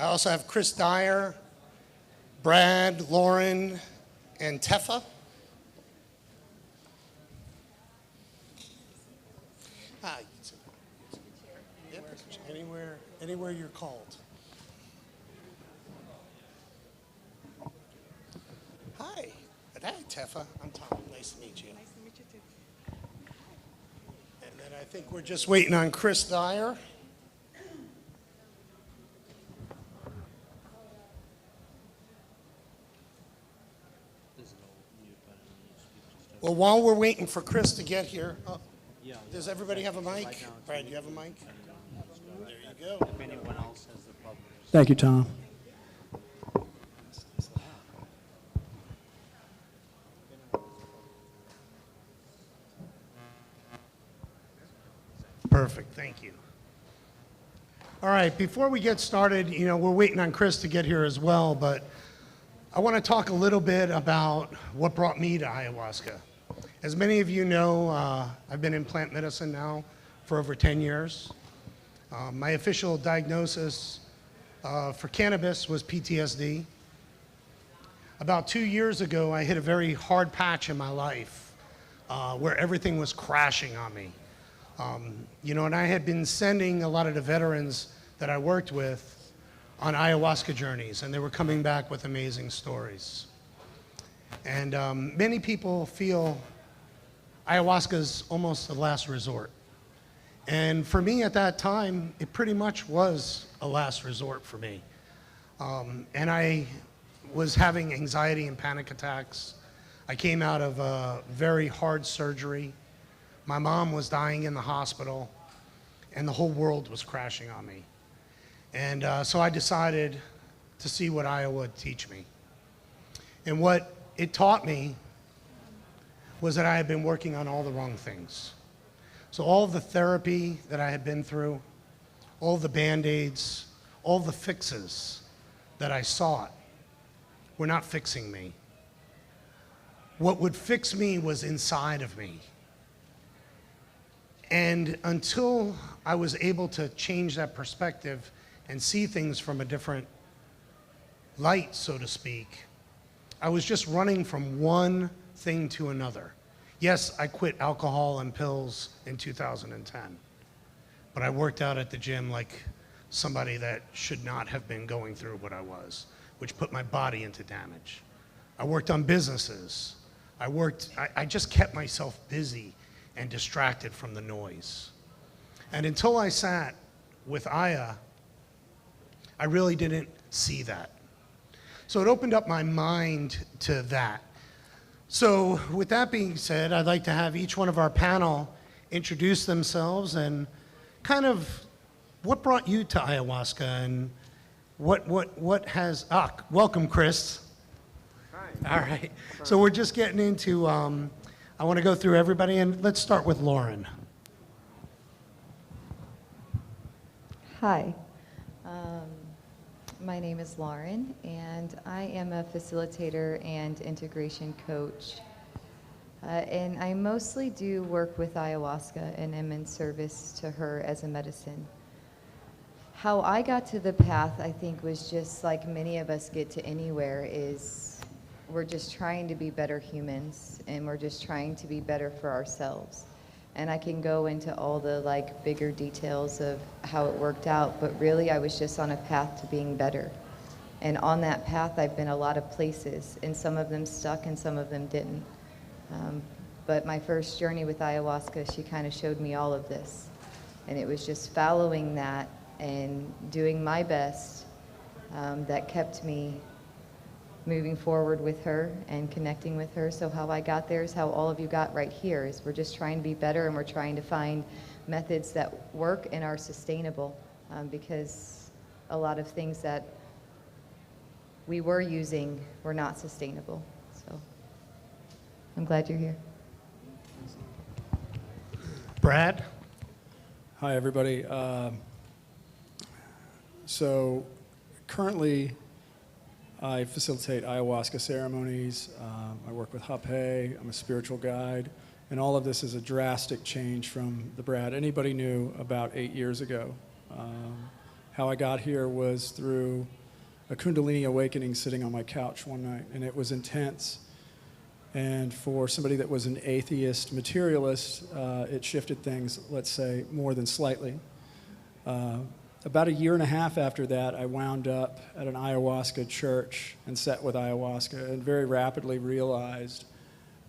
I also have Chris Dyer, Brad, Lauren, and Teffa. Hi. Yep, anywhere you're called. Hi. Hi, Teffa. I'm Tom. Nice to meet you. Nice to meet you too. And then I think we're just waiting on Chris Dyer. Well, while we're waiting for Chris to get here, does everybody have a mic? Brad, you have a mic? There you go. If anyone else has the problem. Thank you, Tom. Perfect, thank you. All right, before we get started, we're waiting on Chris to get here as well, but I want to talk a little bit about what brought me to ayahuasca. As many of you know, I've been in plant medicine now for over 10 years. My official diagnosis for cannabis was PTSD. About 2 years ago, I hit a very hard patch in my life where everything was crashing on me. And I had been sending a lot of the veterans that I worked with on ayahuasca journeys, and they were coming back with amazing stories. And many people feel ayahuasca is almost a last resort. And for me at that time, it pretty much was a last resort for me. And I was having anxiety and panic attacks. I came out of a very hard surgery. My mom was dying in the hospital, and the whole world was crashing on me. And so I decided to see what Aya would teach me. And what it taught me was that I had been working on all the wrong things. So all the therapy that I had been through, all the Band-Aids, all the fixes that I sought were not fixing me. What would fix me was inside of me. And until I was able to change that perspective and see things from a different light, so to speak, I was just running from one thing to another. Yes, I quit alcohol and pills in 2010, but I worked out at the gym like somebody that should not have been going through what I was, which put my body into damage. I worked on businesses. I just kept myself busy and distracted from the noise. And until I sat with Aya, I really didn't see that. So it opened up my mind to that. So with that being said, I'd like to have each one of our panel introduce themselves and kind of what brought you to ayahuasca and what has, welcome Chris. Hi. All right, so we're just getting into, I want to go through everybody, and let's start with Lauren. Hi, my name is Lauren, and I am a facilitator and integration coach. And I mostly do work with ayahuasca and am in service to her as a medicine. How I got to the path, I think, was just like many of us get to anywhere, is we're just trying to be better humans, and we're just trying to be better for ourselves. And I can go into all the bigger details of how it worked out, but really I was just on a path to being better. And on that path I've been a lot of places, and some of them stuck and some of them didn't. But my first journey with ayahuasca, she kind of showed me all of this. And it was just following that and doing my best that kept me moving forward with her and connecting with her. So how I got there is how all of you got right here, is we're just trying to be better, and we're trying to find methods that work and are sustainable, because a lot of things that we were using were not sustainable. So I'm glad you're here. Brad? Hi, everybody. So currently, I facilitate ayahuasca ceremonies. I work with Hape. I'm a spiritual guide. And all of this is a drastic change from the Brad anybody knew about 8 years ago. How I got here was through a Kundalini awakening sitting on my couch one night, and it was intense. And for somebody that was an atheist materialist, it shifted things, let's say, more than slightly. About a year and a half after that, I wound up at an ayahuasca church and sat with ayahuasca, and very rapidly realized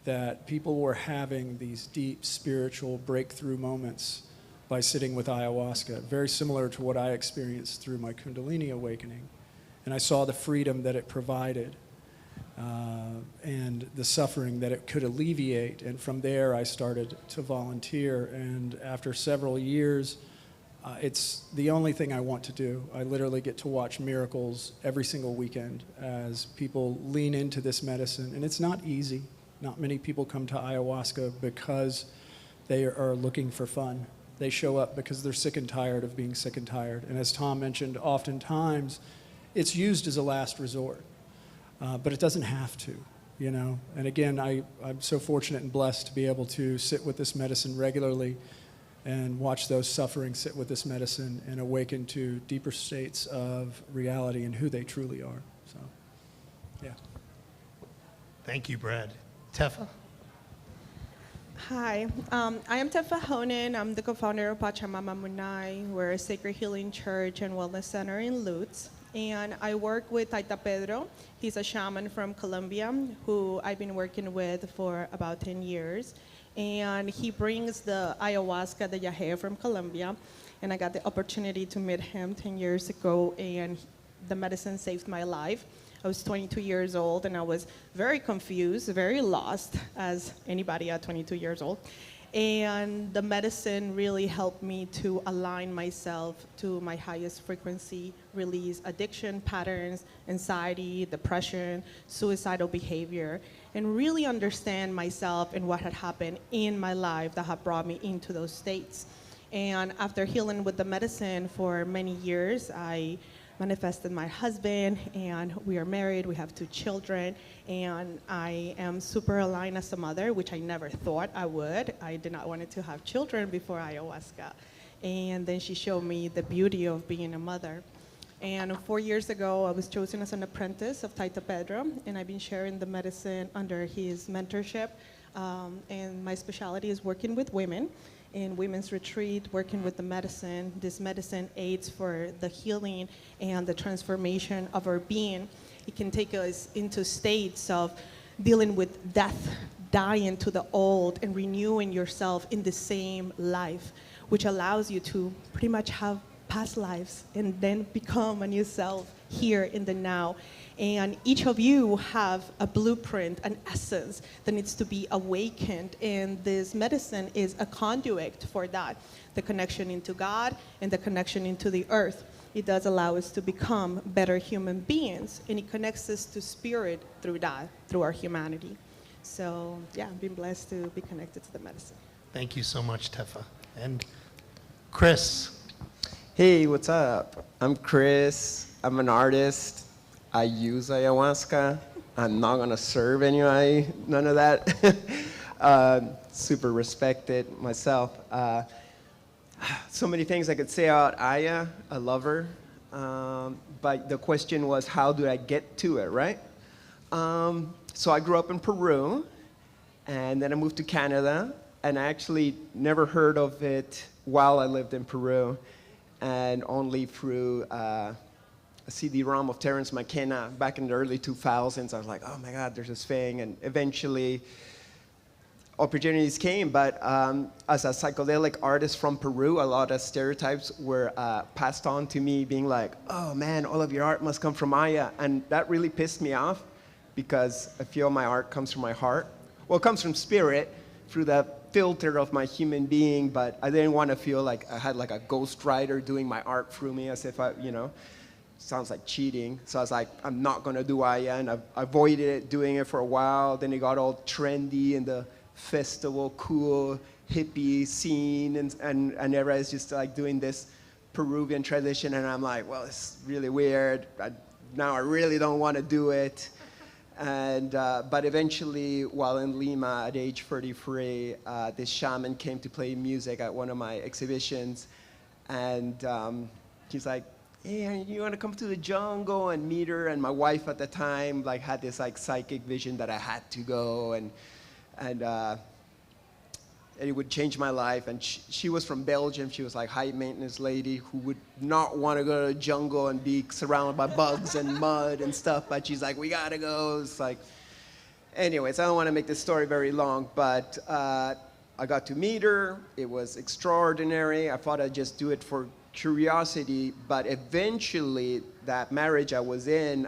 that people were having these deep spiritual breakthrough moments by sitting with ayahuasca, very similar to what I experienced through my Kundalini awakening. And I saw the freedom that it provided and the suffering that it could alleviate. And from there, I started to volunteer. And after several years, it's the only thing I want to do. I literally get to watch miracles every single weekend as people lean into this medicine. And it's not easy. Not many people come to ayahuasca because they are looking for fun. They show up because they're sick and tired of being sick and tired. And as Tom mentioned, oftentimes it's used as a last resort. But it doesn't have to, you know. And again, I'm so fortunate and blessed to be able to sit with this medicine regularly and watch those suffering sit with this medicine and awaken to deeper states of reality and who they truly are. So, yeah. Thank you, Brad. Teffa? Hi, I am Teffa Honan. I'm the co-founder of Pachamama Munai. We're a sacred healing church and wellness center in Lutz. And I work with Taita Pedro. He's a shaman from Colombia who I've been working with for about 10 years. And he brings the ayahuasca de Yahe from Colombia. And I got the opportunity to meet him 10 years ago, and the medicine saved my life. I was 22 years old, and I was very confused, very lost, as anybody at 22 years old. And the medicine really helped me to align myself to my highest frequency, release addiction patterns, anxiety, depression, suicidal behavior, and really understand myself and what had happened in my life that had brought me into those states. And after healing with the medicine for many years, I manifested my husband, and we are married. We have 2 children, and I am super aligned as a mother, which I never thought I would. I did not want to have children before ayahuasca. And then she showed me the beauty of being a mother. And 4 years ago, I was chosen as an apprentice of Taita Pedro, and I've been sharing the medicine under his mentorship. And my specialty is working with women in women's retreat, working with the medicine. This medicine aids for the healing and the transformation of our being. It can take us into states of dealing with death, dying to the old, and renewing yourself in the same life, which allows you to pretty much have past lives and then become a new self here in the now. And each of you have a blueprint, an essence that needs to be awakened. And this medicine is a conduit for that, the connection into God and the connection into the earth. It does allow us to become better human beings, and it connects us to spirit through that, through our humanity. So yeah, I've been blessed to be connected to the medicine. Thank you so much, Teffa. And Chris? Hey, what's up? I'm Chris. I'm an artist. I use ayahuasca. I'm not gonna serve anybody, none of that. Super respected myself. So many things I could say about Aya. I love her. But the question was, how do I get to it, right? So I grew up in Peru, and then I moved to Canada, and I actually never heard of it while I lived in Peru, and only through a CD-ROM of Terence McKenna back in the early 2000s. I was like, oh my God, there's this thing, and eventually opportunities came, but as a psychedelic artist from Peru, a lot of stereotypes were passed on to me, being like, oh man, all of your art must come from Aya, and that really pissed me off, because I feel my art comes from my heart. Well, it comes from spirit, through the filter of my human being, but I didn't want to feel like I had like a ghostwriter doing my art through me, as if I, you know, sounds like cheating. So I was like, I'm not going to do Aya, and I avoided it, doing it for a while. Then it got all trendy in the festival, cool, hippie scene, and everybody's just like doing this Peruvian tradition, and I'm like, well, it's really weird. Now I really don't want to do it. And but eventually, while in Lima at age 33, this shaman came to play music at one of my exhibitions, and he's like, hey, you want to come to the jungle and meet her? And my wife at the time like had this like psychic vision that I had to go, and it would change my life. And she was from Belgium. She was like high maintenance lady who would not want to go to the jungle and be surrounded by bugs and mud and stuff. But she's like, we gotta go. It's like, anyways, I don't want to make this story very long, but I got to meet her. It was extraordinary. I thought I'd just do it for curiosity, but eventually that marriage I was in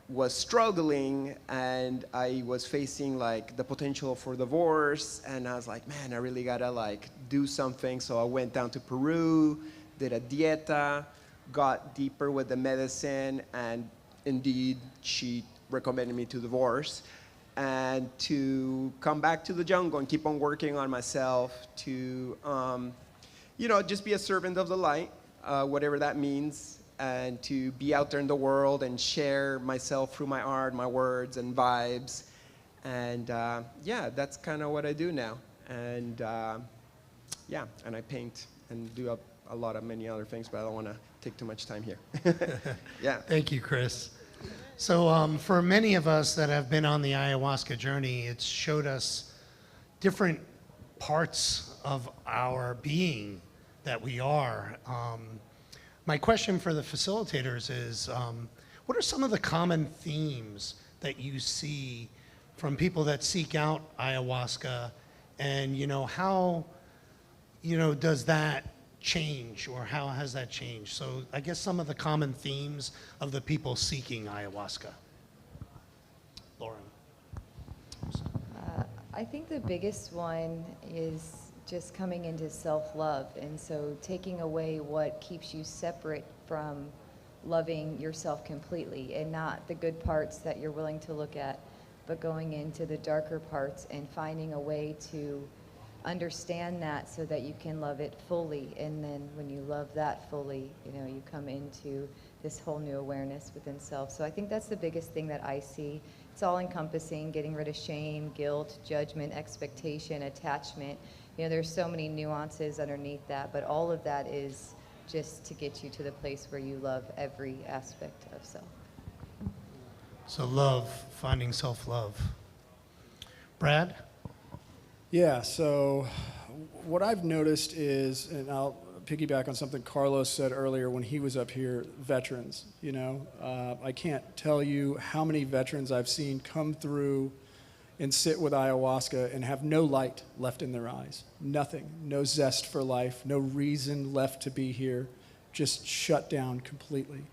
was struggling, and I was facing like the potential for divorce, and I was like, man, I really gotta like do something. So I went down to Peru, did a dieta, got deeper with the medicine, and indeed she recommended me to divorce and to come back to the jungle and keep on working on myself to just be a servant of the light, whatever that means, and to be out there in the world and share myself through my art, my words and vibes. And that's kind of what I do now. And and I paint and do a lot of many other things, but I don't want to take too much time here. Yeah. Thank you, Chris. So for many of us that have been on the ayahuasca journey, it's showed us different parts of our being that we are. My question for the facilitators is, what are some of the common themes that you see from people that seek out ayahuasca, and how does that change, or how has that changed? So I guess some of the common themes of the people seeking ayahuasca. Lauren. I think the biggest one is just coming into self-love, and so taking away what keeps you separate from loving yourself completely, and not the good parts that you're willing to look at, but going into the darker parts and finding a way to understand that so that you can love it fully. And then when you love that fully, you come into this whole new awareness within self. So I think that's the biggest thing that I see. It's all encompassing, getting rid of shame, guilt, judgment, expectation, attachment. There's so many nuances underneath that, but all of that is just to get you to the place where you love every aspect of self. So love, finding self-love. Brad? Yeah, so what I've noticed is, and I'll piggyback on something Carlos said earlier when he was up here, veterans. I can't tell you how many veterans I've seen come through and sit with ayahuasca and have no light left in their eyes. Nothing, no zest for life, no reason left to be here, just shut down completely.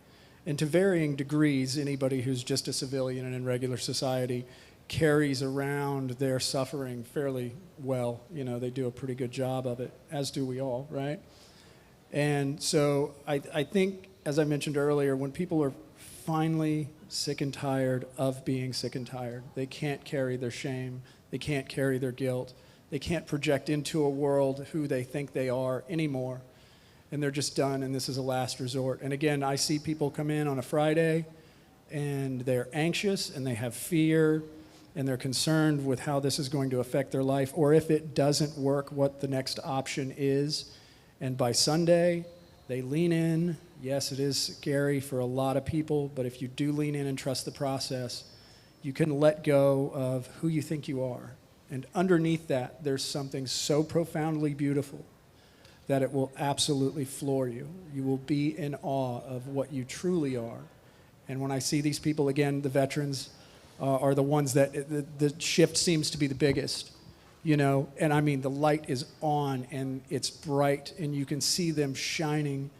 And to varying degrees, anybody who's just a civilian and in regular society carries around their suffering fairly well. They do a pretty good job of it, as do we all, right? And so I think, as I mentioned earlier, when people are finally sick and tired of being sick and tired, they can't carry their shame, they can't carry their guilt, they can't project into a world who they think they are anymore, and they're just done, and this is a last resort. And again, I see people come in on a Friday, and they're anxious, and they have fear, and they're concerned with how this is going to affect their life, or if it doesn't work, what the next option is. And by Sunday, they lean in. Yes, it is scary for a lot of people, but if you do lean in and trust the process, you can let go of who you think you are. And underneath that, there's something so profoundly beautiful that it will absolutely floor you. You will be in awe of what you truly are. And when I see these people, again, the veterans are the ones that the shift seems to be the biggest. And I mean, the light is on and it's bright and you can see them shining,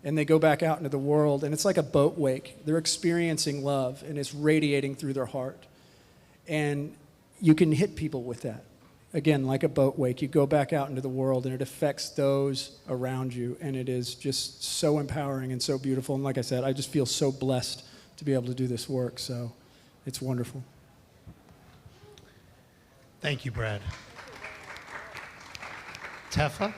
and they go back out into the world and it's like a boat wake. They're experiencing love and it's radiating through their heart. And you can hit people with that. Again, like a boat wake, you go back out into the world and it affects those around you, and it is just so empowering and so beautiful. And like I said, I just feel so blessed to be able to do this work, so it's wonderful. Thank you, Brad. Teffa?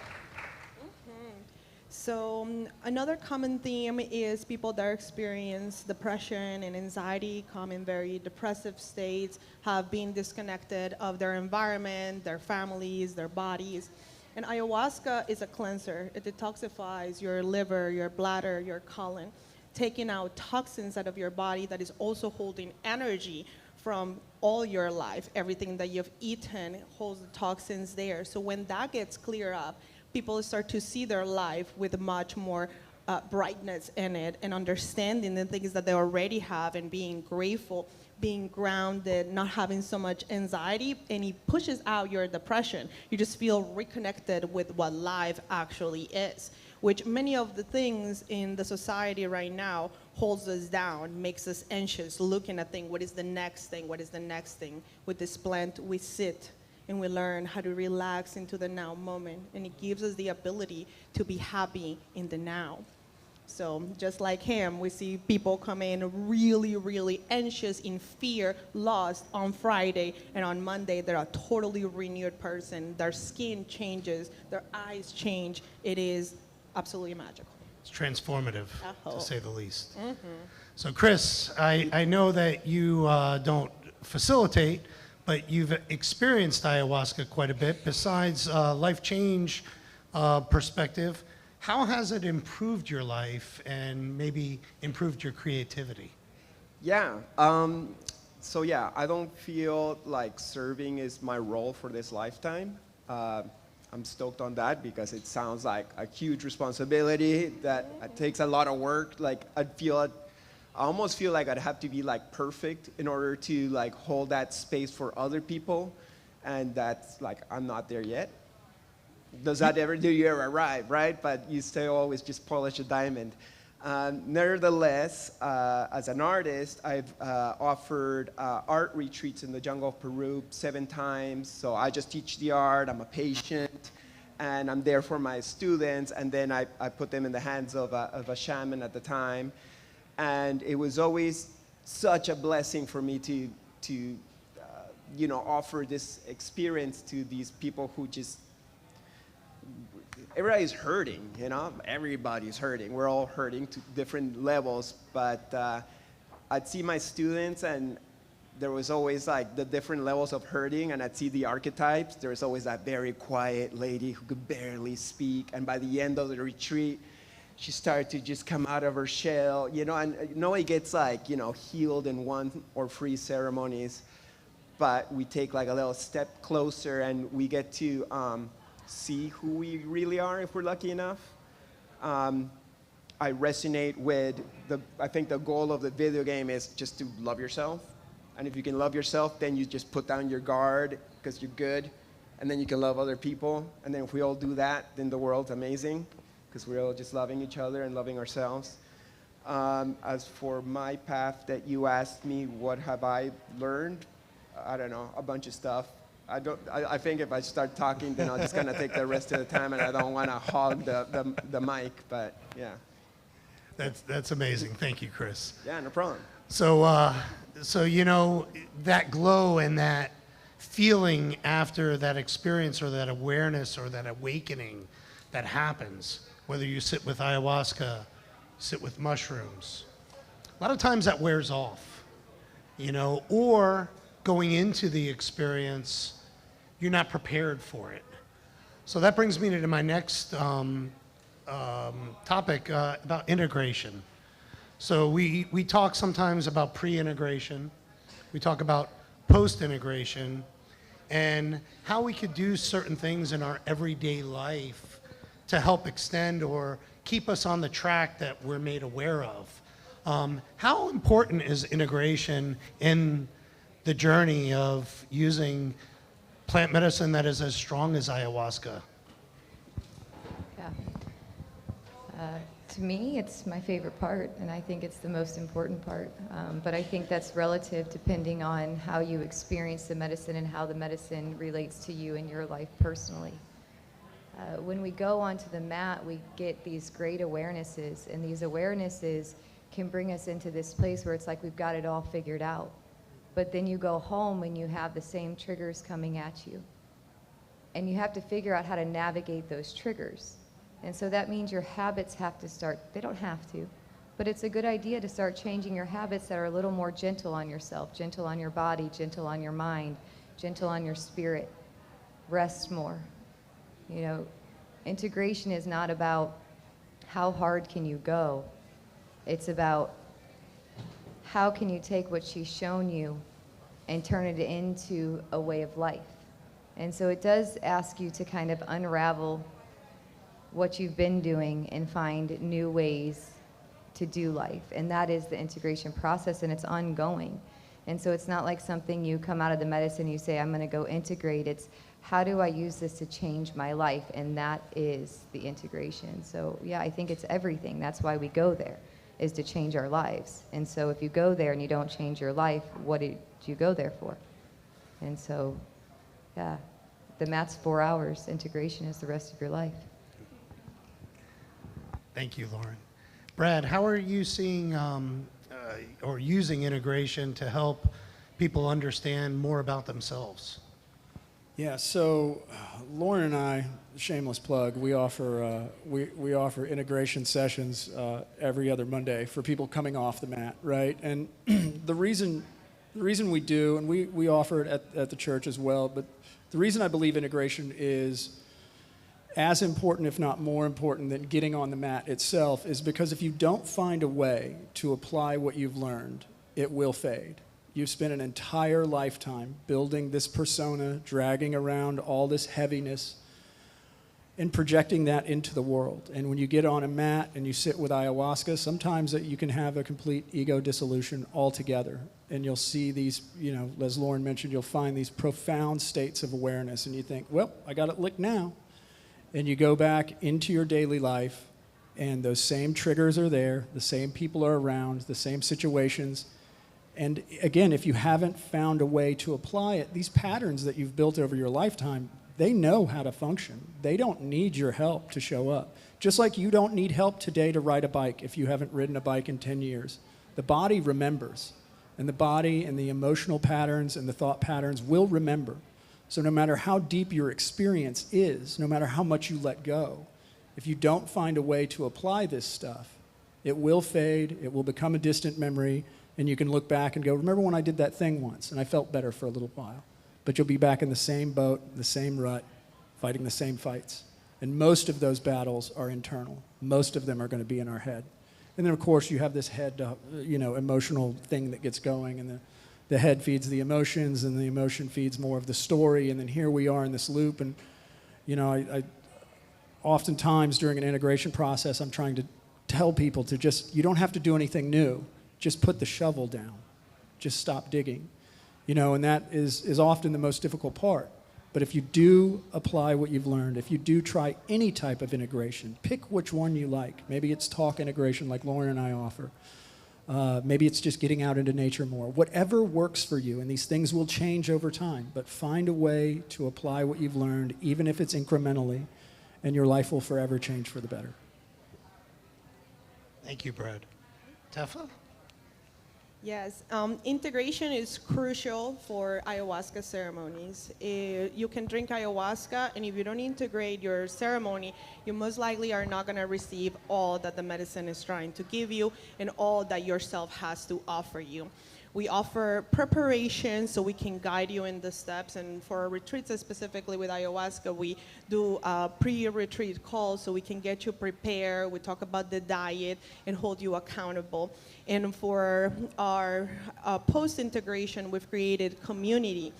So another common theme is people that experience depression and anxiety, come in very depressive states, have been disconnected of their environment, their families, their bodies. And ayahuasca is a cleanser. It detoxifies your liver, your bladder, your colon, taking out toxins out of your body that is also holding energy from all your life. Everything that you've eaten holds the toxins there. So when that gets cleared up, people start to see their life with much more brightness in it, and understanding the things that they already have, and being grateful, being grounded, not having so much anxiety, and it pushes out your depression. You just feel reconnected with what life actually is, which many of the things in the society right now holds us down, makes us anxious, looking at things, what is the next thing, what is the next thing? With this plant, we sit and we learn how to relax into the now moment, and it gives us the ability to be happy in the now. So just like him, we see people come in really, really anxious, in fear, lost on Friday, and on Monday they're a totally renewed person. Their skin changes, their eyes change. It is absolutely magical. It's transformative, Uh-oh. to say the least. So Chris, I know that you don't facilitate, but you've experienced ayahuasca quite a bit. Besides life change perspective, how has it improved your life and maybe improved your creativity? Yeah. So yeah, I don't feel like serving is my role for this lifetime. I'm stoked on that because it sounds like a huge responsibility that takes a lot of work. Like I almost feel like I'd have to be like perfect in order to like hold that space for other people, and that's like I'm not there yet. Does that ever do you ever arrive, right? But you still always just polish a diamond. Nevertheless, as an artist, I've offered art retreats in the jungle of Peru 7 times. So I just teach the art, I'm a patient, and I'm there for my students, and then I put them in the hands of a shaman at the time. And it was always such a blessing for me to offer this experience to these people who just, everybody's hurting, everybody's hurting. We're all hurting to different levels, but I'd see my students and there was always like the different levels of hurting, and I'd see the archetypes. There was always that very quiet lady who could barely speak, and by the end of the retreat, she started to just come out of her shell, and it gets like, healed in 1 or 3 ceremonies, but we take like a little step closer and we get to see who we really are if we're lucky enough. I resonate with I think the goal of the video game is just to love yourself. And if you can love yourself, then you just put down your guard because you're good. And then you can love other people. And then if we all do that, then the world's amazing because we're all just loving each other and loving ourselves. As for my path that you asked me, what have I learned? I don't know, a bunch of stuff. I think if I start talking, then I'm just gonna take the rest of the time, and I don't want to hog the mic. But yeah. That's amazing. Thank you, Chris. Yeah, no problem. So that glow and that feeling after that experience or that awareness or that awakening that happens, whether you sit with ayahuasca, sit with mushrooms, a lot of times that wears off, or going into the experience, you're not prepared for it. So that brings me to my next topic about integration. So we talk sometimes about pre-integration, we talk about post-integration, and how we could do certain things in our everyday life to help extend or keep us on the track that we're made aware of. How important is integration in the journey of using plant medicine that is as strong as ayahuasca? Yeah. To me, it's my favorite part, and I think it's the most important part. But I think that's relative depending on how you experience the medicine and how the medicine relates to you in your life personally. When we go onto the mat, we get these great awarenesses, and these awarenesses can bring us into this place where it's like we've got it all figured out. But then you go home and you have the same triggers coming at you. And you have to figure out how to navigate those triggers. And so that means your habits have to start, they don't have to, but it's a good idea to start changing your habits that are a little more gentle on yourself, gentle on your body, gentle on your mind, gentle on your spirit. Rest more. You know, integration is not about how hard can you go. It's about how can you take what she's shown you and turn it into a way of life. And so it does ask you to kind of unravel what you've been doing and find new ways to do life. And that is the integration process, and it's ongoing. And so it's not like something you come out of the medicine, you say, I'm going to go integrate. It's how do I use this to change my life? And that is the integration. So yeah, I think it's everything. That's why we go there, is to change our lives. And so if you go there and you don't change your life, what did you go there for? And so, yeah, the mat's 4 hours. Integration is the rest of your life. Thank you, Lauren. Brad, how are you seeing or using integration to help people understand more about themselves? Yeah, so Lauren and I, shameless plug, we offer integration sessions every other Monday for people coming off the mat, right? And the reason we do, and we offer it at the church as well, but the reason I believe integration is as important, if not more important, than getting on the mat itself is because if you don't find a way to apply what you've learned, it will fade. You've spent an entire lifetime building this persona, dragging around all this heaviness, and projecting that into the world. And when you get on a mat and you sit with ayahuasca, sometimes you can have a complete ego dissolution altogether. And you'll see these, you know, as Lauren mentioned, you'll find these profound states of awareness. And you think, well, I got it licked now. And you go back into your daily life, and those same triggers are there, the same people are around, the same situations. And again, if you haven't found a way to apply it, these patterns that you've built over your lifetime, they know how to function. They don't need your help to show up. Just like you don't need help today to ride a bike if you haven't ridden a bike in 10 years. The body remembers, and the body and the emotional patterns and the thought patterns will remember. So no matter how deep your experience is, no matter how much you let go, if you don't find a way to apply this stuff, it will fade, it will become a distant memory, and you can look back and go, remember when I did that thing once, and I felt better for a little while. But you'll be back in the same boat, the same rut, fighting the same fights. And most of those battles are internal. Most of them are going to be in our head. And then, of course, you have this head, emotional thing that gets going, and the head feeds the emotions, and the emotion feeds more of the story, and then here we are in this loop. And, I oftentimes during an integration process, I'm trying to tell people to just, you don't have to do anything new. Just put the shovel down. Just stop digging. And that is often the most difficult part. But if you do apply what you've learned, if you do try any type of integration, pick which one you like. Maybe it's talk integration like Lauren and I offer. Maybe it's just getting out into nature more. Whatever works for you, and these things will change over time, but find a way to apply what you've learned, even if it's incrementally, and your life will forever change for the better. Thank you, Brad. Teffa? Yes, integration is crucial for ayahuasca ceremonies. You can drink ayahuasca, and if you don't integrate your ceremony, you most likely are not going to receive all that the medicine is trying to give you and all that yourself has to offer you. We offer preparation so we can guide you in the steps, and for our retreats specifically with ayahuasca, we do pre-retreat calls so we can get you prepared. We talk about the diet and hold you accountable. And for our post-integration, we've created community.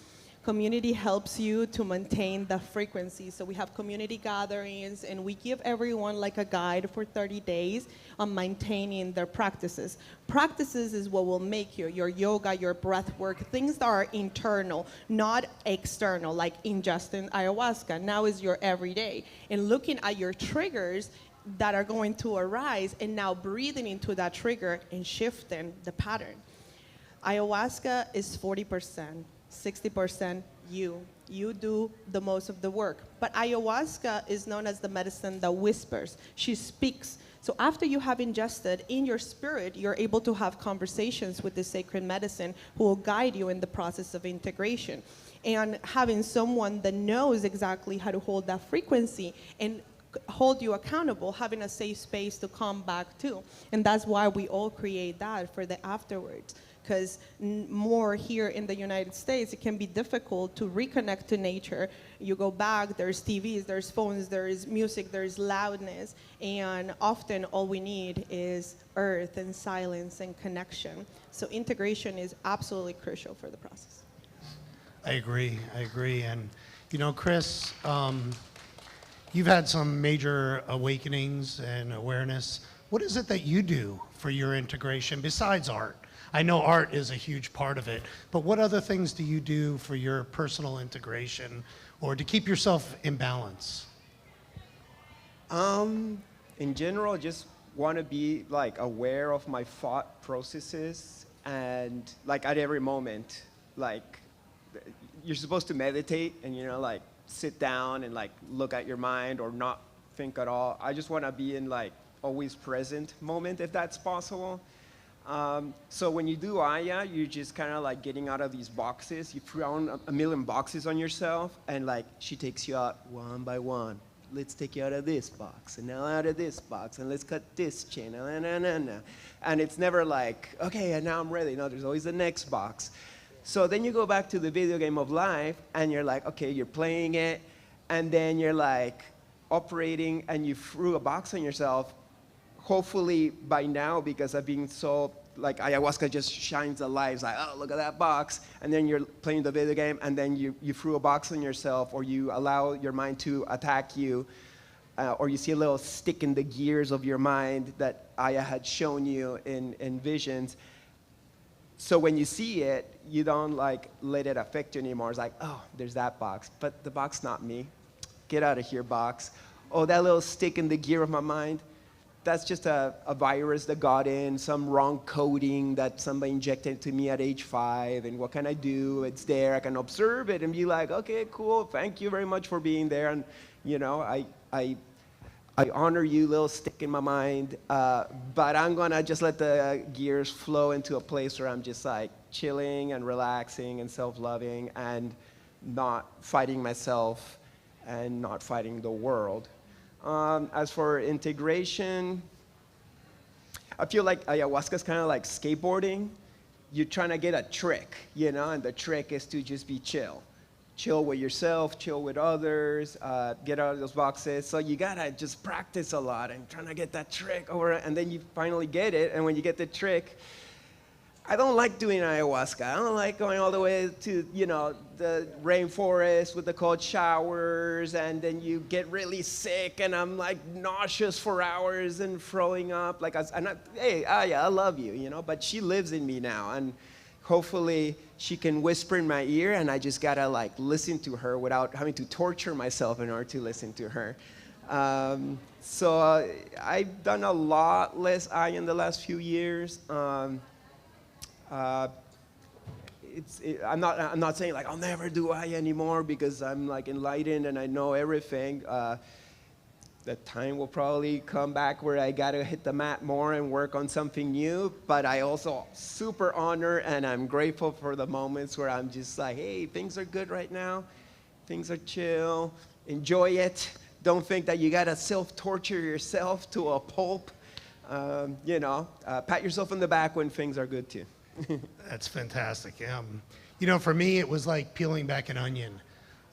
Community helps you to maintain the frequency. So we have community gatherings, and we give everyone like a guide for 30 days on maintaining their practices. Practices is what will make your yoga, your breath work, things that are internal, not external, like ingesting ayahuasca. Now is your everyday. And looking at your triggers that are going to arise, and now breathing into that trigger and shifting the pattern. Ayahuasca is 40%. 60% you. You do the most of the work. But ayahuasca is known as the medicine that whispers. She speaks. So after you have ingested in your spirit, you're able to have conversations with the sacred medicine who will guide you in the process of integration. And having someone that knows exactly how to hold that frequency and hold you accountable, having a safe space to come back to. And that's why we all create that for the afterwards. Because more here in the United States, it can be difficult to reconnect to nature. You go back, there's TVs, there's phones, there's music, there's loudness, and often all we need is earth and silence and connection. So integration is absolutely crucial for the process. I agree. And, you know, Chris, you've had some major awakenings and awareness. What is it that you do for your integration besides art? I know art is a huge part of it, but what other things do you do for your personal integration or to keep yourself in balance? In general, just want to be like aware of my thought processes and like at every moment, like you're supposed to meditate and, you know, like sit down and like look at your mind or not think at all. I just want to be in like always present moment if that's possible. So when you do Aya, you're just kind of like getting out of these boxes. You throw a million boxes on yourself, and like she takes you out one by one. Let's take you out of this box, and now out of this box, and let's cut this chain, and it's never like, okay, and now I'm ready. No, there's always the next box. So then you go back to the video game of life, and you're like, okay, you're playing it, and then you're like operating, and you threw a box on yourself. Hopefully by now, because I've been so, like ayahuasca just shines the light. It's like, oh, look at that box. And then you're playing the video game, and then you threw a box on yourself, or you allow your mind to attack you, or you see a little stick in the gears of your mind that Aya had shown you in visions. So when you see it, you don't like let it affect you anymore. It's like, oh, there's that box, but the box not me. Get out of here, box. Oh, that little stick in the gear of my mind. That's just a virus that got in, some wrong coding that somebody injected to me at age 5, and what can I do? It's there, I can observe it and be like, okay, cool, thank you very much for being there, and you know, I honor you, little stick in my mind, but I'm gonna just let the gears flow into a place where I'm just like chilling and relaxing and self-loving and not fighting myself and not fighting the world. As for integration, I feel like ayahuasca is kind of like skateboarding. You're trying to get a trick, you know, and the trick is to just be chill. Chill with yourself, chill with others, get out of those boxes. So you gotta just practice a lot and trying to get that trick over, and then you finally get it, and when you get the trick, I don't like doing ayahuasca. I don't like going all the way to, you know, the rainforest with the cold showers, and then you get really sick, and I'm like nauseous for hours and throwing up. Like, I'm not, hey, Aya, I love you, you know, but she lives in me now, and hopefully she can whisper in my ear, and I just gotta like listen to her without having to torture myself in order to listen to her. So I've done a lot less Aya in the last few years. I'm not saying like I'll never do Aya anymore because I'm like enlightened and I know everything. The time will probably come back where I gotta hit the mat more and work on something new. But I also super honor and I'm grateful for the moments where I'm just like, hey, things are good right now. Things are chill. Enjoy it. Don't think that you gotta self-torture yourself to a pulp. You know, pat yourself on the back when things are good too. That's fantastic. You know, for me, it was like peeling back an onion.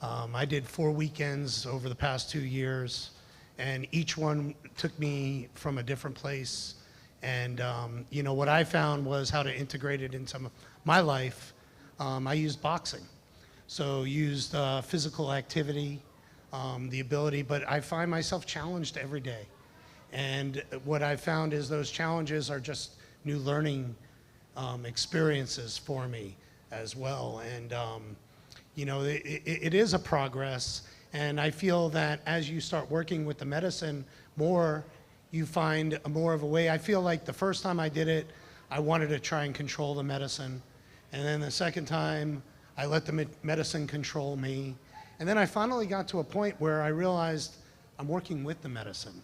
I did 4 weekends over the past 2 years, and each one took me from a different place. And, you know, what I found was how to integrate it into my life. I used boxing. So used physical activity, the ability, but I find myself challenged every day. And what I found is those challenges are just new learning experiences for me as well. And, you know, it is a progress. And I feel that as you start working with the medicine more, you find more of a way. I feel like the first time I did it, I wanted to try and control the medicine. And then the second time, I let the medicine control me. And then I finally got to a point where I realized I'm working with the medicine.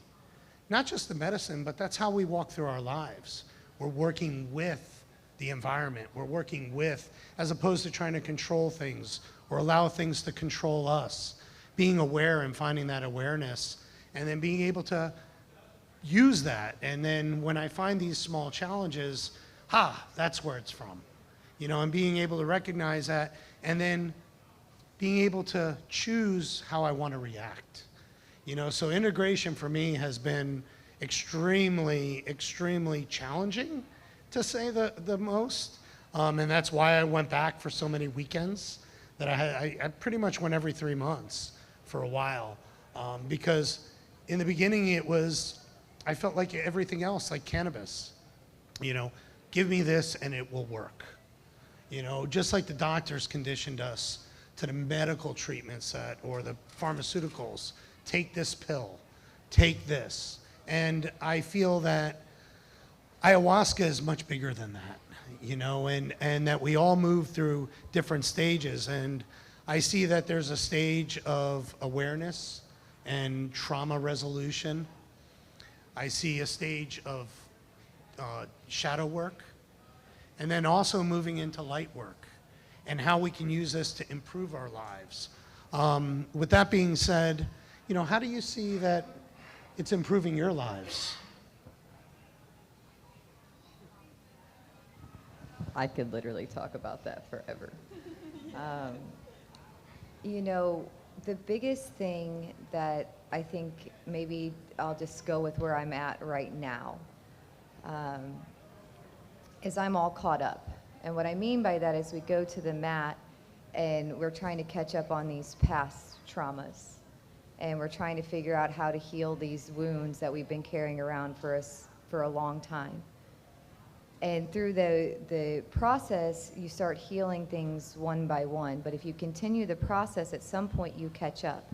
Not just the medicine, but that's how we walk through our lives. We're working with the environment. We're working with, as opposed to trying to control things or allow things to control us. Being aware and finding that awareness and then being able to use that. And then when I find these small challenges, that's where it's from. You know, and being able to recognize that, and then being able to choose how I want to react. You know, so integration for me has been extremely, extremely challenging, to say the most. And that's why I went back for so many weekends that I pretty much went every 3 months for a while. Because in the beginning I felt like everything else, like cannabis. You know, give me this and it will work. You know, just like the doctors conditioned us to the medical treatments or the pharmaceuticals. Take this pill, take this. And I feel that ayahuasca is much bigger than that, you know, and that we all move through different stages. And I see that there's a stage of awareness and trauma resolution. I see a stage of shadow work, and then also moving into light work and how we can use this to improve our lives. With that being said, you know, how do you see that it's improving your lives? I could literally talk about that forever. You know, the biggest thing that I think, maybe I'll just go with where I'm at right now, is I'm all caught up. And what I mean by that is we go to the mat and we're trying to catch up on these past traumas. And we're trying to figure out how to heal these wounds that we've been carrying around for a long time. And through the process, you start healing things one by one. But if you continue the process, at some point you catch up.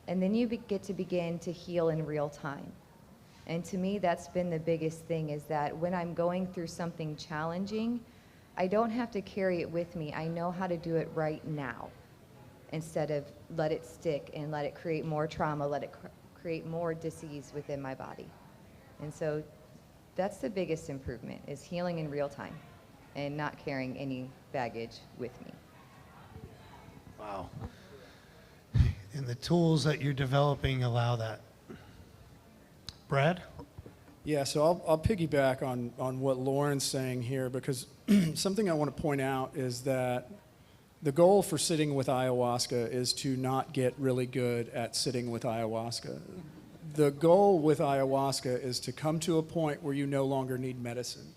And then you get to begin to heal in real time. And to me, that's been the biggest thing, is that when I'm going through something challenging, I don't have to carry it with me. I know how to do it right now, instead of let it stick and let it create more trauma, let it create more disease within my body. And so that's the biggest improvement, is healing in real time and not carrying any baggage with me. Wow. And the tools that you're developing allow that. Brad? Yeah, so I'll piggyback on what Lauren's saying here, because something I want to point out is that the goal for sitting with ayahuasca is to not get really good at sitting with ayahuasca. The goal with ayahuasca is to come to a point where you no longer need medicine,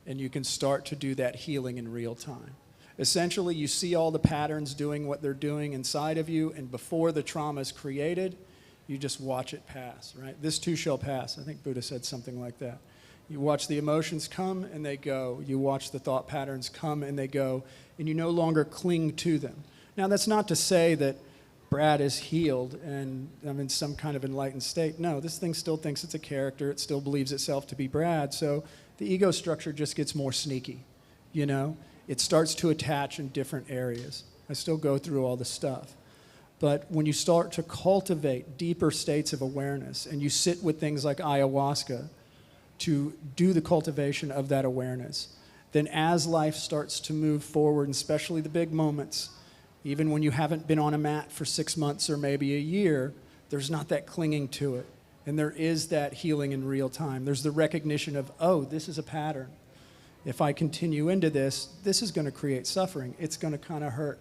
and you can start to do that healing in real time. Essentially, you see all the patterns doing what they're doing inside of you, and before the trauma is created, you just watch it pass, right? This too shall pass. I think Buddha said something like that. You watch the emotions come and they go. You watch the thought patterns come and they go, and you no longer cling to them. Now, that's not to say that Brad is healed and I'm in some kind of enlightened state. No, this thing still thinks it's a character. It still believes itself to be Brad. So the ego structure just gets more sneaky, you know? It starts to attach in different areas. I still go through all the stuff. But when you start to cultivate deeper states of awareness and you sit with things like ayahuasca to do the cultivation of that awareness, then as life starts to move forward, and especially the big moments, even when you haven't been on a mat for 6 months or maybe a year, there's not that clinging to it. And there is that healing in real time. There's the recognition of, oh, this is a pattern. If I continue into this, this is going to create suffering. It's going to kind of hurt.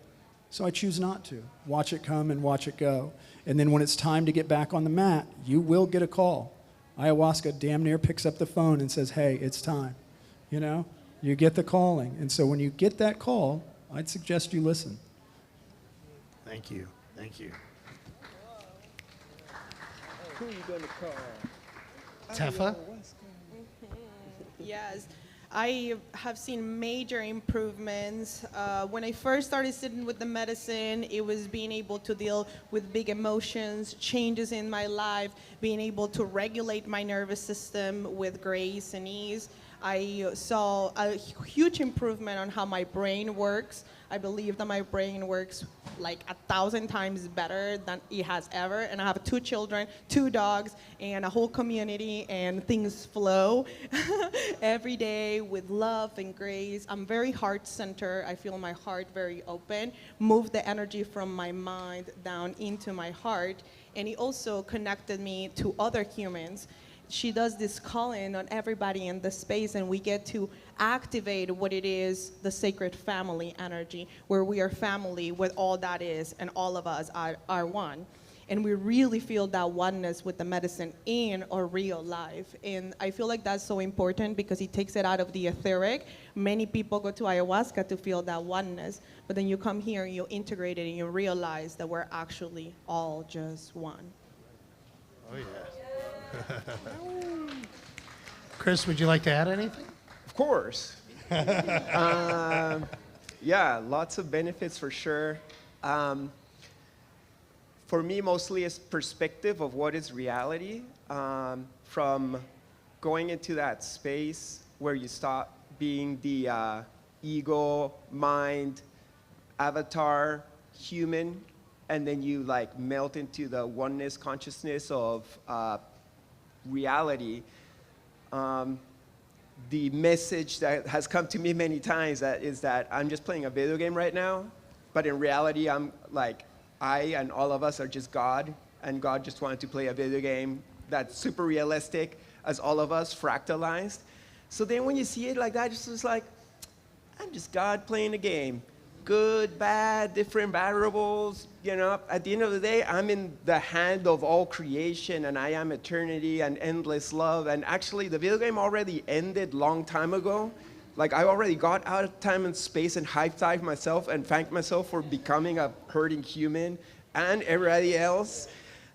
So I choose not to. Watch it come and watch it go. And then when it's time to get back on the mat, you will get a call. Ayahuasca damn near picks up the phone and says, hey, it's time. You know, you get the calling. And so when you get that call, I'd suggest you listen. Thank you. Thank you. Who are you going to call? Teffa? Yes, I have seen major improvements. When I first started sitting with the medicine, it was being able to deal with big emotions, changes in my life, being able to regulate my nervous system with grace and ease. I saw a huge improvement on how my brain works. I believe that my brain works like 1,000 times better than it has ever. And I have 2 children, 2 dogs, and a whole community, and things flow every day with love and grace. I'm very heart-centered. I feel my heart very open. Move the energy from my mind down into my heart. And it also connected me to other humans. She does this calling on everybody in the space, and we get to activate what it is, the sacred family energy, where we are family with all that is, and all of us are one. And we really feel that oneness with the medicine in our real life. And I feel like that's so important because it takes it out of the etheric. Many people go to ayahuasca to feel that oneness, but then you come here and you integrate it and you realize that we're actually all just one. Oh, yeah. Chris, would you like to add anything? Of course. Yeah, lots of benefits for sure. For me, mostly it's perspective of what is reality, from going into that space where you stop being the ego, mind, avatar, human, and then you like melt into the oneness consciousness of reality. The message that has come to me many times is that I'm just playing a video game right now, but in reality, I'm like, I and all of us are just God, and God just wanted to play a video game that's super realistic as all of us, fractalized. So then when you see it like that, it's just like, I'm just God playing a game. Good, bad, different variables, you know. At the end of the day, I'm in the hand of all creation, and I am eternity and endless love. And actually, the video game already ended long time ago. Like, I already got out of time and space and high-fived myself and thanked myself for becoming a hurting human and everybody else.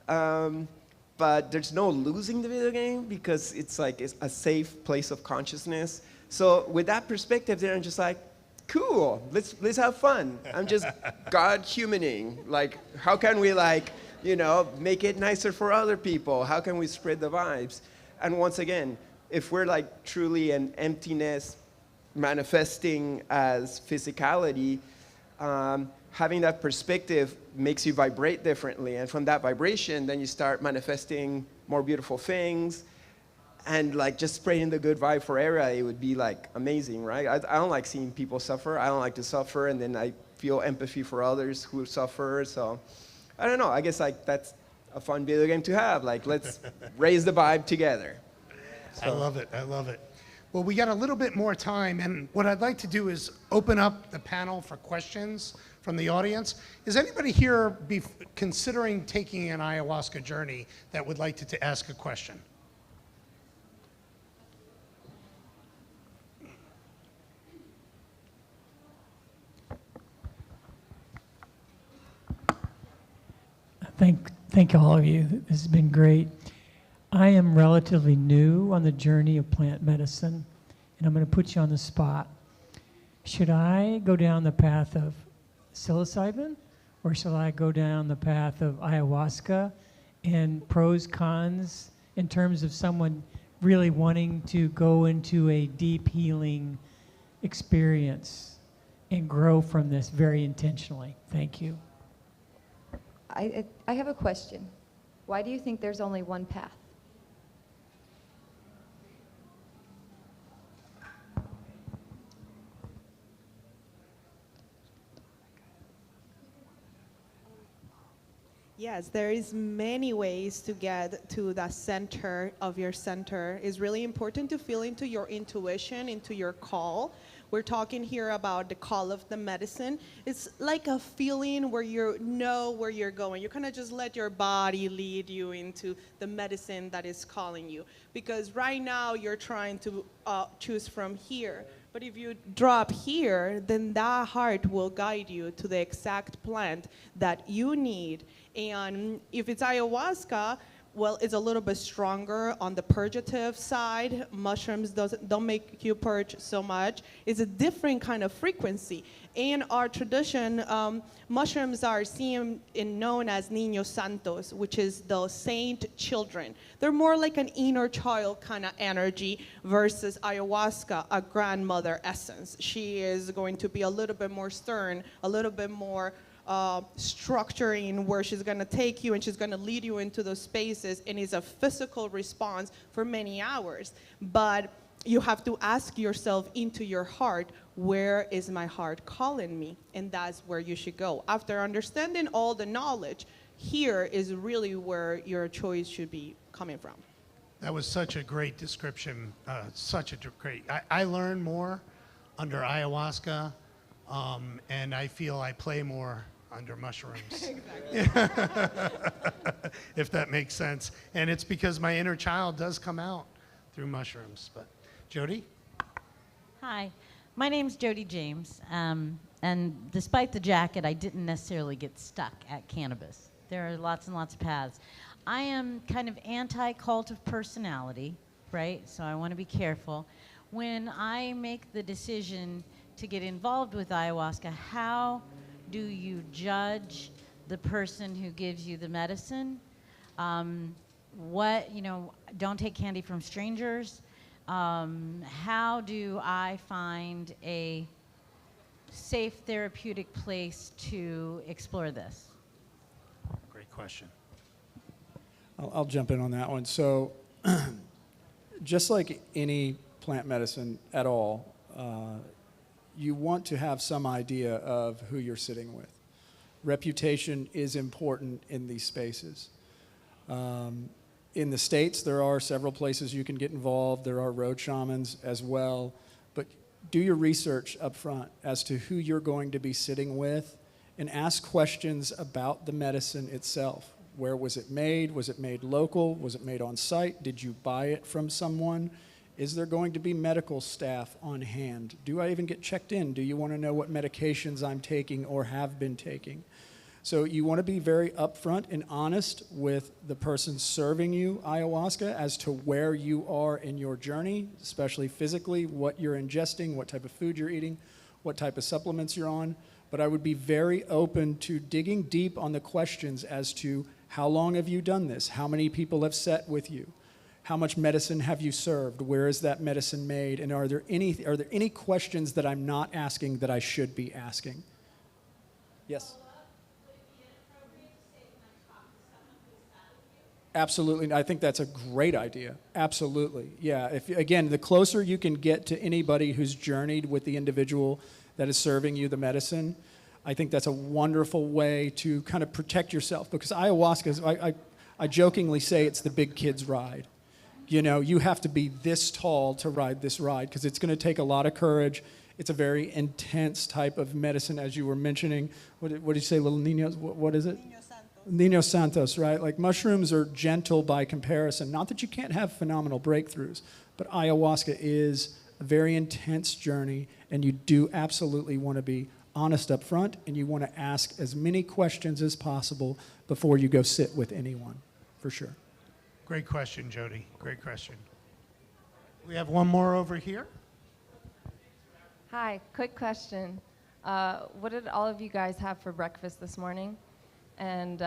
But there's no losing the video game because it's like it's a safe place of consciousness. So with that perspective, then I'm just like, cool, let's have fun. I'm just God humaning. Like, how can we, like, you know, make it nicer for other people? How can we spread the vibes? And once again, if we're like truly an emptiness manifesting as physicality, having that perspective makes you vibrate differently. And from that vibration, then you start manifesting more beautiful things. And like just spreading the good vibe for everybody would be like amazing, right? I don't like seeing people suffer. I don't like to suffer. And then I feel empathy for others who suffer. So I don't know. I guess like that's a fun video game to have. Like, let's raise the vibe together. I love it. I love it. Well, we got a little bit more time, and what I'd like to do is open up the panel for questions from the audience. Is anybody here considering taking an ayahuasca journey that would like to ask a question? Thank all of you. This has been great. I am relatively new on the journey of plant medicine, and I'm going to put you on the spot. Should I go down the path of psilocybin, or shall I go down the path of ayahuasca, and pros, cons, in terms of someone really wanting to go into a deep healing experience and grow from this very intentionally? Thank you. I have a question. Why do you think there's only one path? Yes, there is many ways to get to the center of your center. It's really important to feel into your intuition, into your call. We're talking here about the call of the medicine. It's like a feeling where you know where you're going. You kind of just let your body lead you into the medicine that is calling you. Because right now you're trying to choose from here. But if you drop here, then that heart will guide you to the exact plant that you need. And if it's ayahuasca, well, it's a little bit stronger on the purgative side. Mushrooms don't make you purge so much. It's a different kind of frequency. In our tradition, mushrooms are seen and known as niños santos, which is the saint children. They're more like an inner child kind of energy versus ayahuasca, a grandmother essence. She is going to be a little bit more stern, a little bit more structuring where she's going to take you and she's going to lead you into those spaces, and it's a physical response for many hours. But you have to ask yourself into your heart, where is my heart calling me? And that's where you should go. After understanding all the knowledge, here is really where your choice should be coming from. That was such a great description. I learn more under ayahuasca, and I feel I play more under mushrooms. If that makes sense. And it's because my inner child does come out through mushrooms. But Jody? Hi, my name's Jody James, and despite the jacket, I didn't necessarily get stuck at cannabis. There are lots and lots of paths. I am kind of anti-cult of personality, right? So I want to be careful. When I make the decision to get involved with ayahuasca, how do you judge the person who gives you the medicine? Don't take candy from strangers. How do I find a safe therapeutic place to explore this? Great question. I'll jump in on that one. So, just like any plant medicine at all, you want to have some idea of who you're sitting with. Reputation is important in these spaces. In the States, there are several places you can get involved. There are road shamans as well. But do your research up front as to who you're going to be sitting with and ask questions about the medicine itself. Where was it made? Was it made local? Was it made on site? Did you buy it from someone? Is there going to be medical staff on hand? Do I even get checked in? Do you want to know what medications I'm taking or have been taking? So you want to be very upfront and honest with the person serving you ayahuasca as to where you are in your journey, especially physically, what you're ingesting, what type of food you're eating, what type of supplements you're on. But I would be very open to digging deep on the questions as to how long have you done this? How many people have sat with you? How much medicine have you served? Where is that medicine made? And are there any questions that I'm not asking that I should be asking? Yes? Absolutely. I think that's a great idea. Absolutely. Yeah. Again, the closer you can get to anybody who's journeyed with the individual that is serving you the medicine, I think that's a wonderful way to kind of protect yourself, because ayahuasca, I jokingly say it's the big kid's ride. You know, you have to be this tall to ride this ride because it's going to take a lot of courage. It's a very intense type of medicine, as you were mentioning. What did you say, little niños? What is it? Niños Santos, right? Like mushrooms are gentle by comparison. Not that you can't have phenomenal breakthroughs, but ayahuasca is a very intense journey, and you do absolutely want to be honest up front, and you want to ask as many questions as possible before you go sit with anyone, for sure. Great question, Jody. Great question. We have one more over here. Hi, quick question. What did all of you guys have for breakfast this morning? And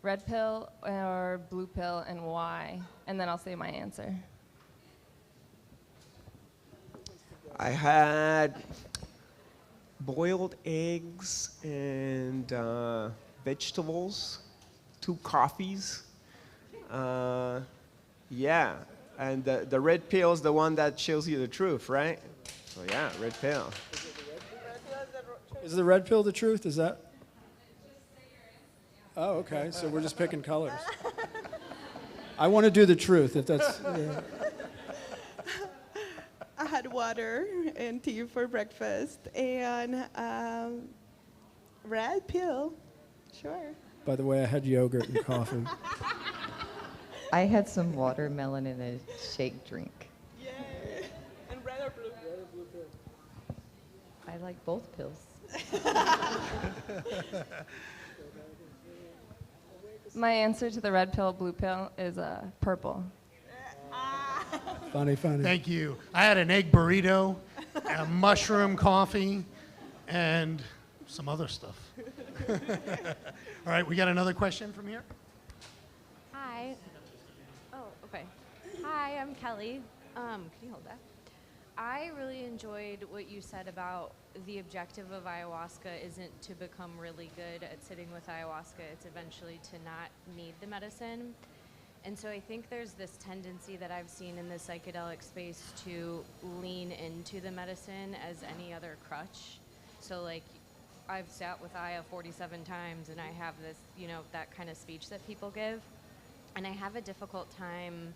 red pill or blue pill, and why? And then I'll say my answer. I had boiled eggs and vegetables, 2 coffees. Yeah, and the red pill is the one that shows you the truth, right? So yeah, red pill. Is the red pill the truth? Is that? Oh, okay. So we're just picking colors. I want to do the truth, if that's. Yeah. I had water and tea for breakfast and red pill, sure. By the way, I had yogurt and coffee. I had some watermelon in a shake drink. Yay! And red or blue? I like both pills. My answer to the red pill, blue pill is purple. Funny. Thank you. I had an egg burrito, a mushroom coffee, and some other stuff. All right, we got another question from here. Hi. Oh, okay. Hi, I'm Kelly. Can you hold that? I really enjoyed what you said about the objective of ayahuasca isn't to become really good at sitting with ayahuasca. It's eventually to not need the medicine. And so I think there's this tendency that I've seen in the psychedelic space to lean into the medicine as any other crutch. So like I've sat with Aya 47 times, and I have this, that kind of speech that people give, and I have a difficult time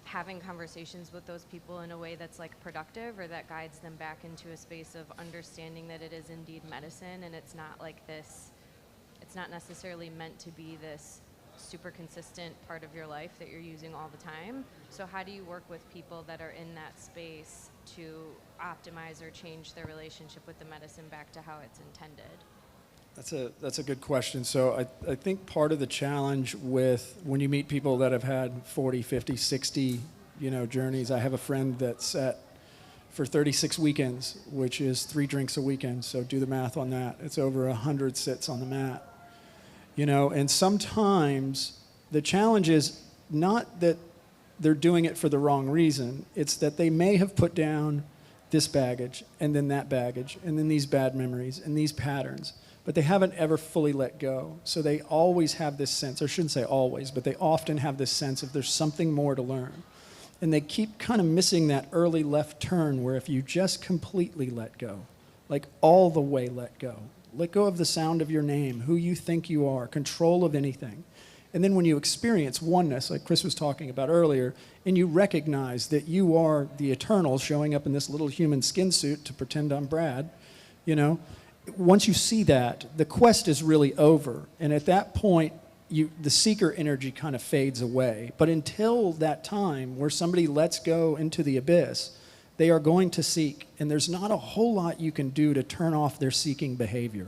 having conversations with those people in a way that's like productive or that guides them back into a space of understanding that it is indeed medicine, and it's not like this, it's not necessarily meant to be this super consistent part of your life that you're using all the time. So how do you work with people that are in that space to optimize or change their relationship with the medicine back to how it's intended? That's a good question. So I think part of the challenge with when you meet people that have had 40, 50, 60, journeys. I have a friend that sat for 36 weekends, which is 3 drinks a weekend. So do the math on that. It's over 100 sits on the mat. And sometimes the challenge is not that they're doing it for the wrong reason. It's that they may have put down this baggage and then that baggage and then these bad memories and these patterns, but they haven't ever fully let go. So they always have this sense, or I shouldn't say always, but they often have this sense of there's something more to learn. And they keep kind of missing that early left turn where if you just completely let go, like all the way let go of the sound of your name, who you think you are, control of anything. And then when you experience oneness, like Chris was talking about earlier, and you recognize that you are the eternal showing up in this little human skin suit to pretend I'm Brad, once you see that, the quest is really over. And at that point, the seeker energy kind of fades away. But until that time where somebody lets go into the abyss, they are going to seek. And there's not a whole lot you can do to turn off their seeking behavior.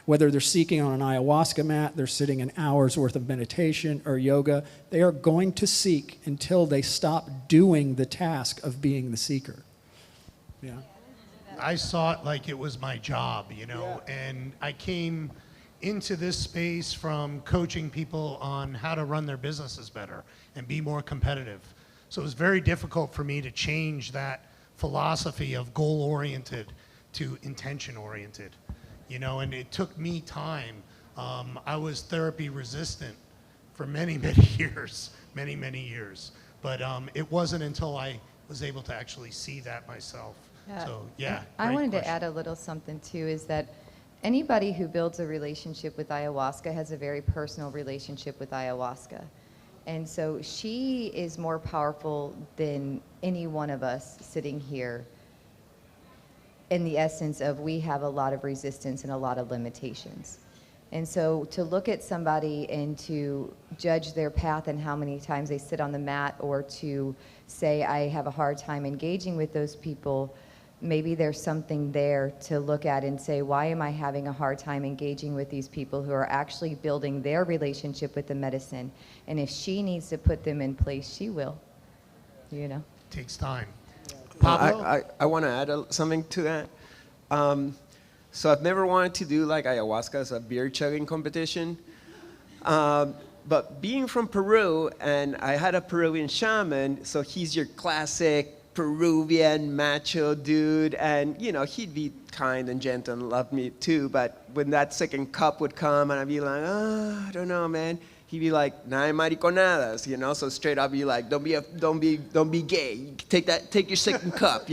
Whether they're seeking on an ayahuasca mat, they're sitting an hour's worth of meditation or yoga, they are going to seek until they stop doing the task of being the seeker. Yeah. I saw it like it was my job, and I came into this space from coaching people on how to run their businesses better and be more competitive. So it was very difficult for me to change that philosophy of goal-oriented to intention-oriented, and it took me time. I was therapy resistant for many, many years, many years. But it wasn't until I was able to actually see that myself. Yeah. So, yeah. I wanted great to add a little something too, is that anybody who builds a relationship with ayahuasca has a very personal relationship with ayahuasca. And so she is more powerful than any one of us sitting here, in the essence of we have a lot of resistance and a lot of limitations. And so to look at somebody and to judge their path and how many times they sit on the mat, or to say I have a hard time engaging with those people, maybe there's something there to look at and say, why am I having a hard time engaging with these people who are actually building their relationship with the medicine? And if she needs to put them in place, she will, Takes time. I want to add something to that. So I've never wanted to do like ayahuasca as a beer chugging competition. But being from Peru, and I had a Peruvian shaman, so he's your classic Peruvian macho dude, and he'd be kind and gentle and love me too, but when that second cup would come and I'd be like, I don't know, man, he'd be like, nah, mariconadas, so straight up be like, don't be gay, take your second cup,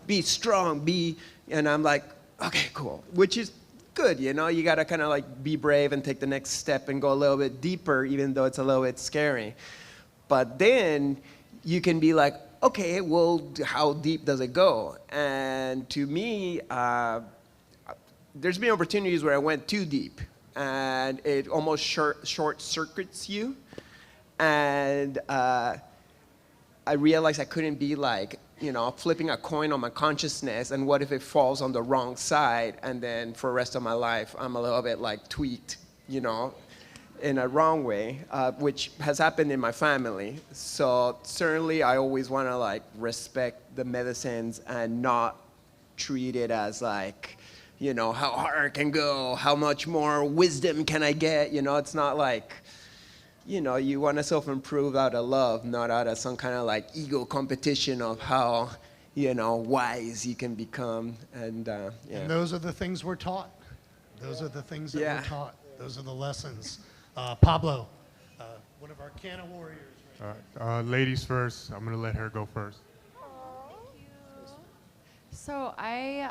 be strong, and I'm like, okay, cool, which is good, you gotta kind of like be brave and take the next step and go a little bit deeper, even though it's a little bit scary. But then you can be like, okay, well, how deep does it go? And to me, there's been opportunities where I went too deep, and it almost short circuits you. And I realized I couldn't be like, flipping a coin on my consciousness, and what if it falls on the wrong side, and then for the rest of my life, I'm a little bit like tweaked, in a wrong way, which has happened in my family. So certainly I always want to like respect the medicines and not treat it as like, how hard it can go, how much more wisdom can I get, it's not like, you want to self-improve out of love, not out of some kind of like ego competition of how, wise you can become. And yeah. And those are the things we're taught. Those are the things that we're taught. Those are the lessons. Pablo, one of our Canna warriors. All right, ladies first. I'm gonna let her go first. So I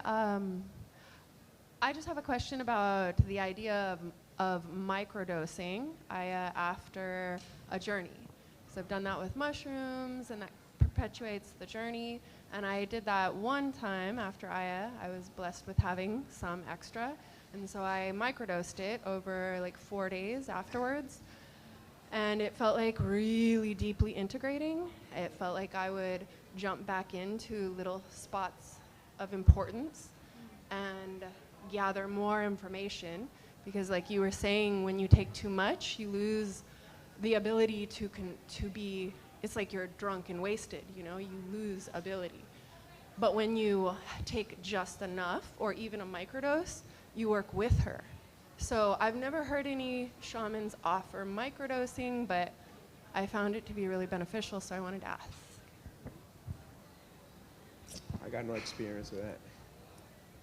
I just have a question about the idea of microdosing after a journey. So I've done that with mushrooms, and that perpetuates the journey. And I did that one time after I was blessed with having some extra. And so I microdosed it over like 4 days afterwards. And it felt like really deeply integrating. It felt like I would jump back into little spots of importance and gather more information. Because like you were saying, when you take too much, you lose the ability to be, it's like you're drunk and wasted, you know, you lose ability. But when you take just enough, or even a microdose, you work with her. So I've never heard any shamans offer microdosing, but I found it to be really beneficial, so I wanted to ask. I got no experience with that.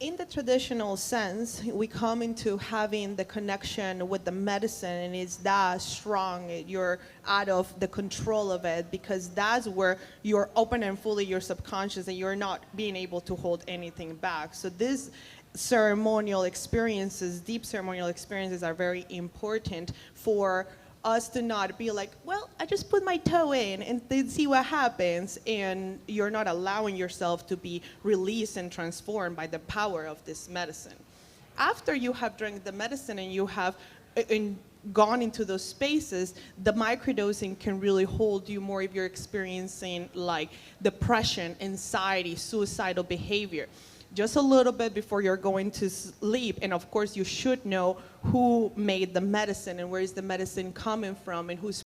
In the traditional sense, we come into having the connection with the medicine, and it's that strong, you're out of the control of it, because that's where you're open and fully your subconscious, and you're not being able to hold anything back. So these ceremonial experiences, deep ceremonial experiences, are very important for us to not be like, well, I just put my toe in and then see what happens, and you're not allowing yourself to be released and transformed by the power of this medicine. After you have drank the medicine and you have gone into those spaces, the microdosing can really hold you more if you're experiencing like depression, anxiety, suicidal behavior. Just a little bit before you're going to sleep. And of course, you should know who made the medicine and where is the medicine coming from and who's